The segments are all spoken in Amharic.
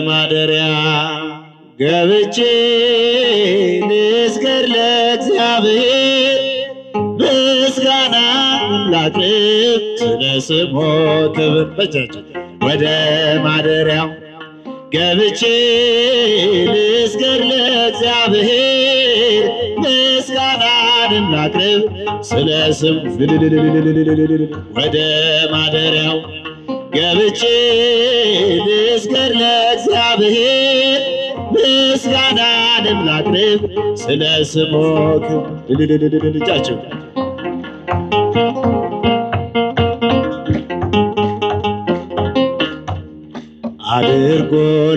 ማደሪያ ገብቼ ልስገድ ለእግዚአብሔር ምስጋና ላቅርብ ስለ ስሙ ክብር። በእጃችሁ ወደ ማደሪያው ገብቼ ልስገድ ለእግዚአብሔር ምስጋናንም ላቅርብ ስለ ስሙ ወደ ማደሪያው ገብቼ ልስገድ ለእግዚአብሔር ምስጋናንም ላቅርብ ስለ ስሙ እጃችሁ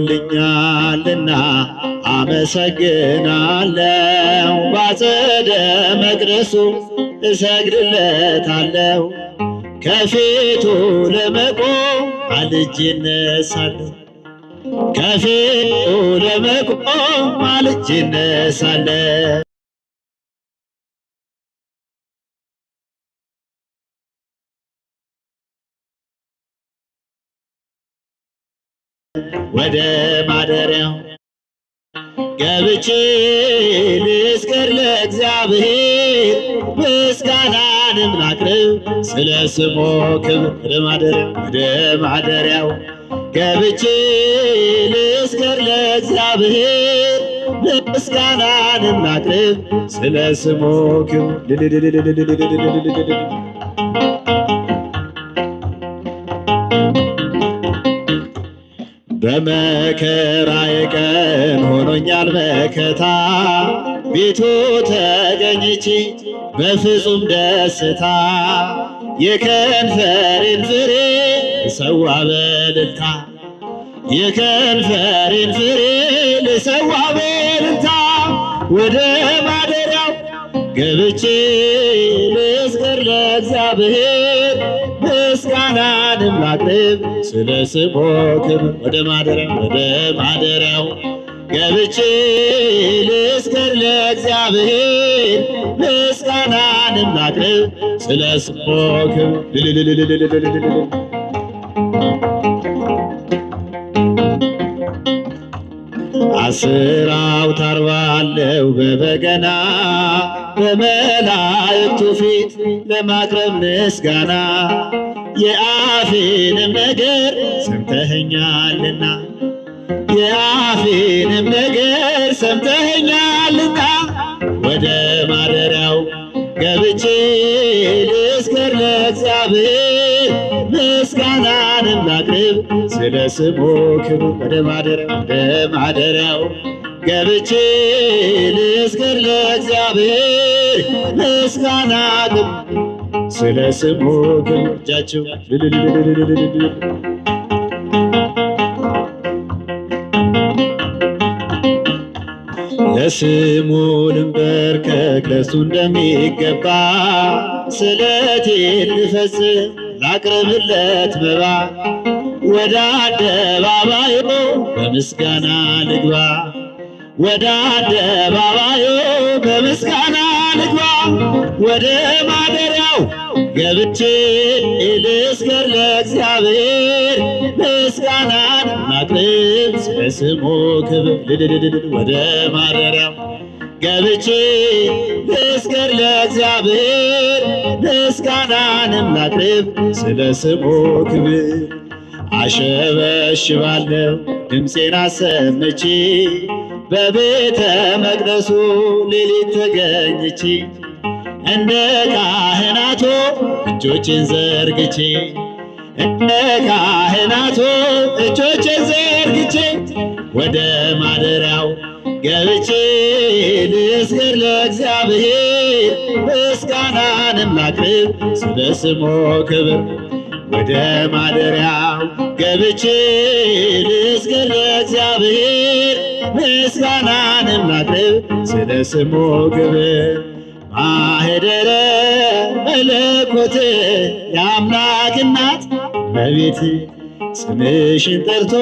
አድርጎልኛልና አመሰግናለሁ። ባጸደ መቅደሱ እሰግድለታለሁ። ከፊቱ ለመቆም ማልጄ እነሳለሁ። ከፊቱ ለመቆም ማልጄ እነሳለሁ። ወደ ማደሪያው ገብቼ ልስገድ ለእግዚአብሔር ምስጋናንም ላቅርብ ስለ ስሙ ክብር። ወደ ማደሪያው ገብቼ ልስገድ ለእግዚአብሔር ምስጋናንም ላቅርብ ስለ ስሙ ክብር። በመከራዬ ቀን ሆኖኛል መከታ ቤቱ ተገኝቼ በፍጹም ደስታ የከንፈሬን ፍሬ ልሰዋ በእልልታ የከንፈሬን ፍሬ ልሰዋ በእልልታ ወደ ማደሪያው ገብቼ ልስገድ ለእግዚአብሔር ምስጋናንም ላቅርብ ስለ ስሙ ክብር። ወደ ማደሪያው ገብቼ ልስገድ ለእግዚአብሔር ምስጋናንም ላቅርብ ስለ ስሙ ክብር። አስር አውታር ባለው በበገና በመላእክቱ ፊት ለማቅረብ ምስጋና የአፌንም ነገር ሰምተኸኛልና የአፌንም ነገር ሰምተኸኛልና ወደ ማደሪያው ገብቼ ልስገድ ለእግዚአብሔር ምስጋናንም ላቅርብ ስለ ስሙ ክብር። ወደ ማደሪያው ገብቼ ልስገድ ለእግዚአብሔር ምስጋና ስለ ስሙ ክብር። እጃችሁ ለስሙ ልንበርከክ ለሱ እንደሚገባ ስለቴን ልፈጽም ላቅርብለት መባ ወደ አደባባዩ በምስጋና ልግባ ወደ አደባባዩ በምስጋና ልግባ ወደ ማደሪያው ገብቼ ልስገድ ለእግዚአብሔር ምስጋናን ላቅርብ ስለ ስሙ ክብር። ወደ ማደሪያው ገብቼ ልስገድ ለእግዚአብሔር ምስጋናንም ላቅርብ ስለ ስሙ ክብር። አሸበሽባለሁ ድምፄን አሰምቼ በቤተ መቅደሱ ሌሊት ተገኝቼ እንደ ካህናቱ እጆቼን ዘርግቼ እንደ ካህናቱ እጆቼን ዘርግቼ ወደ ማደሪያው ገብቼ ልስገድ ለእግዚአብሔር ምስጋናንም ላቅርብ ስለ ስሙ ክብር። ወደ ማደሪያው ገብቼ ልስገድ ለእግዚአብሔር ምስጋናንም ላቅርብ ስለ ስሙ ክብር። ማኅደረ መለኮት የአምላክ እናት እመቤቴ ስምሽን ጠርቶ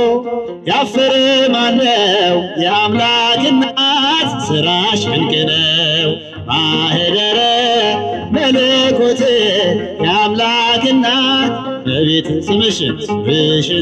ያፈረ ማነው? የአምላክ እናት ሥራሽ ድንቅ ነው። ማኅደረ መለኮት የአምላክ እናት እመቤቴ ስምሽን